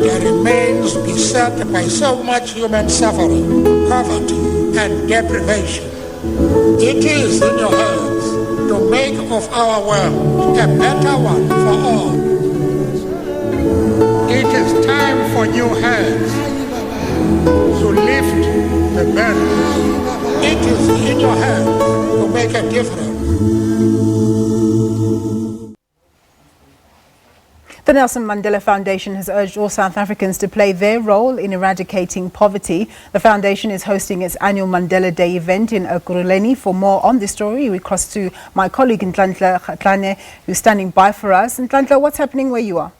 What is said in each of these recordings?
world remains beset by so much human suffering, poverty, and deprivation. It is in your hands to make of our world a better one for all. It is time for new hands to lift the burden. It is in your hands to make a difference. The Nelson Mandela Foundation has urged all South Africans to play their role in eradicating poverty. The foundation is hosting its annual Mandela Day event in Ekurhuleni. For more on this story, we cross to my colleague Ntlantla Kgatlhane, who's standing by for us. Ntlantla, what's happening where you are?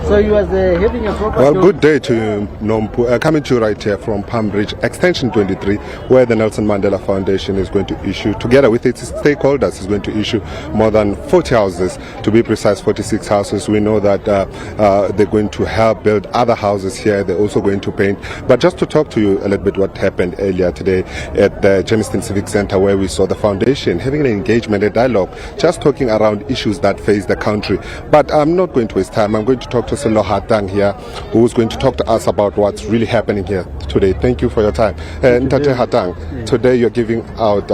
So you was having a proper... Well, good day to Nompu. Coming to you right here from Palm Ridge Extension 23, where the Nelson Mandela Foundation is going to issue, together with its stakeholders, is going to issue more than 40 houses, to be precise 46 houses. We know that they're going to help build other houses here. They're also going to paint. But just to talk to you a little bit what happened earlier today at the Germiston Civic Center, where we saw the foundation having an engagement, a dialogue, just talking around issues that face the country. But I'm not going to waste time. I'm going to talk to Sello Hatang here, who is going to talk to us about what's really happening here today. Thank you for your time. Ntate Hatang, today you're giving out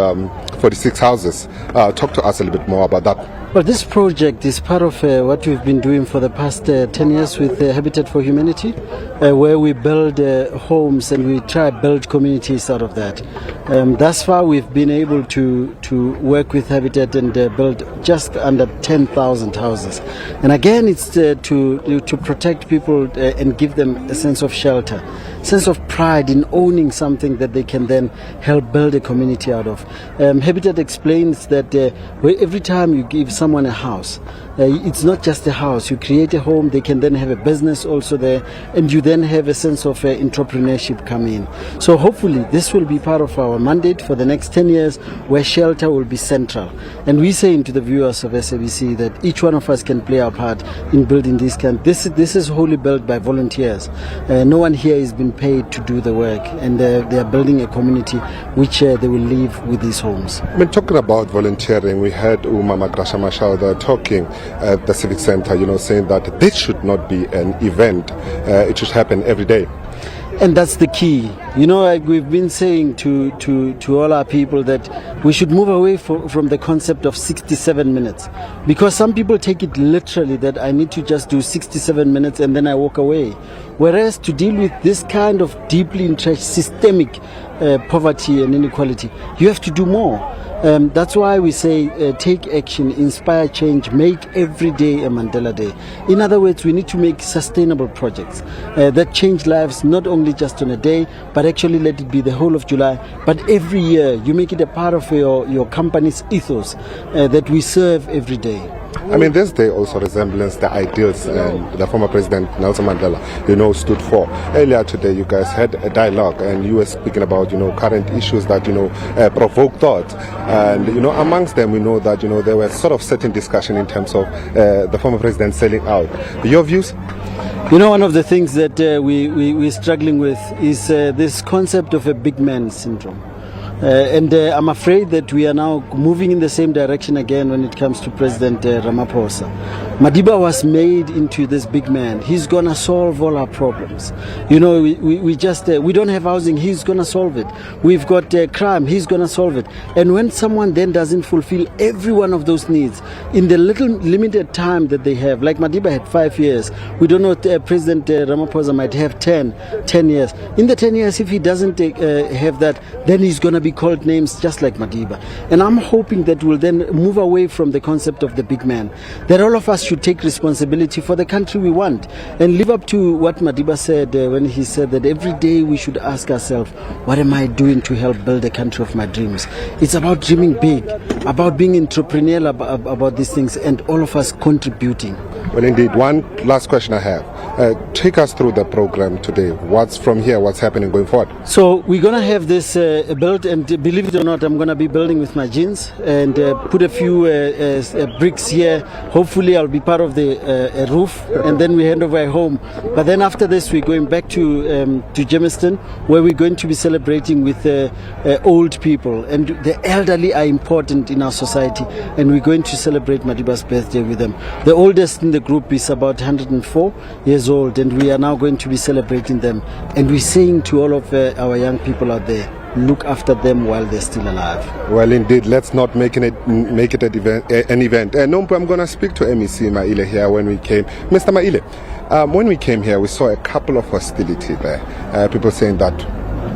46 houses. Talk to us a little bit more about that. Well, this project is part of what we've been doing for the past 10 years with Habitat for Humanity, where we build homes and we try to build communities out of that. Thus far, we've been able to work with Habitat and build just under 10,000 houses. And again, it's to protect people and give them a sense of shelter, sense of pride in owning something that they can then help build a community out of. Habitat explains that every time you give someone a house, it's not just a house. You create a home, they can then have a business also there, and you then have a sense of entrepreneurship come in. So hopefully this will be part of our mandate for the next 10 years, where shelter will be central. And we say to the viewers of SABC that each one of us can play our part in building this camp. This is wholly built by volunteers. No one here has been paid to do the work, and they are building a community which they will live with these homes. I mean, talking about volunteering, we heard Mama Grasha Mashauda talking at the Civic Center, saying that this should not be an event. It should happen every day. And that's the key. We've been saying to all our people that we should move away from the concept of 67 minutes. Because some people take it literally that I need to just do 67 minutes and then I walk away. Whereas to deal with this kind of deeply entrenched systemic poverty and inequality, you have to do more. That's why we say take action, inspire change, make every day a Mandela Day. In other words, we need to make sustainable projects that change lives, not only just on a day, but actually let it be the whole of July. But every year, you make it a part of your company's ethos that we serve every day. I mean, this day also resembles the ideals the former President Nelson Mandela, stood for. Earlier today, you guys had a dialogue, and you were speaking about, current issues that, provoke thought. And, amongst them, we know that, there were sort of certain discussion in terms of the former president selling out. Your views? One of the things that we're struggling with is this concept of a big man syndrome. And I'm afraid that we are now moving in the same direction again when it comes to President Ramaphosa. Madiba was made into this big man. He's going to solve all our problems. We don't have housing, he's going to solve it. We've got crime, he's going to solve it. And when someone then doesn't fulfill every one of those needs in the little limited time that they have, like Madiba had 5 years, we don't know, President Ramaphosa might have 10 years. In the 10 years, if he doesn't have that, then he's going to be called names just like Madiba. And I'm hoping that we'll then move away from the concept of the big man, that all of us should take responsibility for the country we want and live up to what Madiba said when he said that every day we should ask ourselves, what am I doing to help build the country of my dreams? It's about dreaming big, about being entrepreneurial about these things, and all of us contributing. Well, indeed. One last question I have. Take us through the program today. What's from here? What's happening going forward? So we're going to have this built, and believe it or not, I'm going to be building with my jeans and put a few bricks here. Hopefully I'll be part of the roof, and then we hand over home. But then after this, we're going back to Germiston, where we're going to be celebrating with old people. And the elderly are important in our society, and we're going to celebrate Madiba's birthday with them. The oldest in the group is about 104 years old, and we are now going to be celebrating them. And we're saying to all of our young people out there, look after them while they're still alive. Well, indeed, let's not make it an event. Nompu, I'm going to speak to MEC Maile here when we came. Mr. Maile, when we came here, we saw a couple of hostility there. People saying that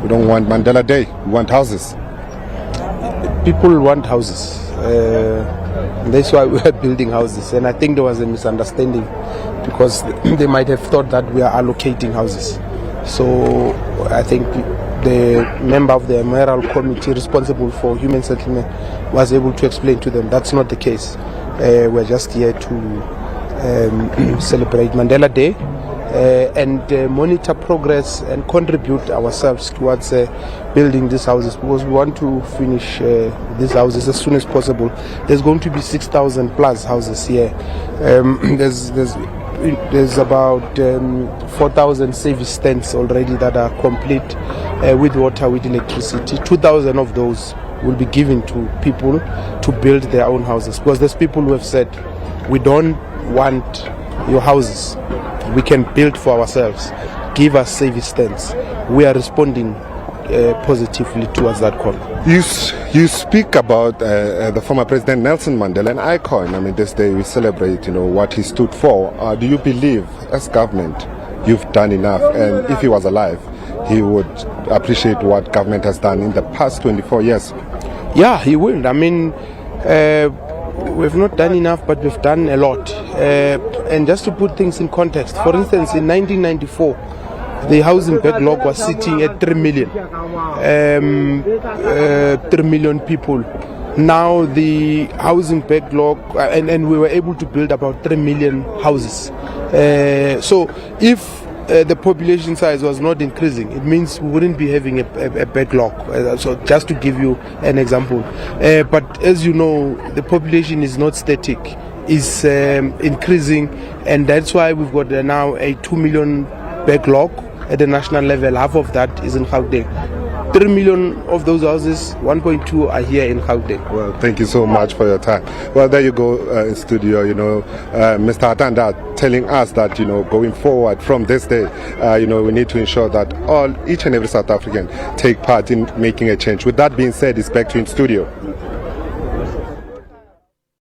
we don't want Mandela Day, we want houses. People want houses. That's why we are building houses. And I think there was a misunderstanding, because they might have thought that we are allocating houses. So I think the member of the mayoral committee responsible for human settlement was able to explain to them that's not the case. We're just here to celebrate Mandela Day and monitor progress and contribute ourselves towards building these houses, because we want to finish these houses as soon as possible. There's going to be 6,000 plus houses here. There's about 4,000 service stands already that are complete with water, with electricity. 2,000 of those will be given to people to build their own houses, because there's people who have said, we don't want your houses, we can build for ourselves, give us service stands. We are responding positively towards that call. You speak about the former President Nelson Mandela, an icon. I mean, this day we celebrate, what he stood for. Do you believe, as government, you've done enough? And if he was alive, he would appreciate what government has done in the past 24 years? Yeah, he will. I mean, we've not done enough, but we've done a lot. And just to put things in context, for instance, in 1994, the housing backlog was sitting at 3 million. 3 million people. Now the housing backlog, and we were able to build about 3 million houses. So if the population size was not increasing, it means we wouldn't be having a backlog. So just to give you an example. But as you know, the population is not static, it's increasing, and that's why we've got now a 2 million backlog at the national level. Half of that is in Gauteng. 3 million of those houses, 1.2 are here in Gauteng. Well, thank you so much for your time. Well, there you go in studio, Mr. Atanda telling us that, going forward from this day, we need to ensure that each and every South African take part in making a change. With that being said, it's back to you in studio.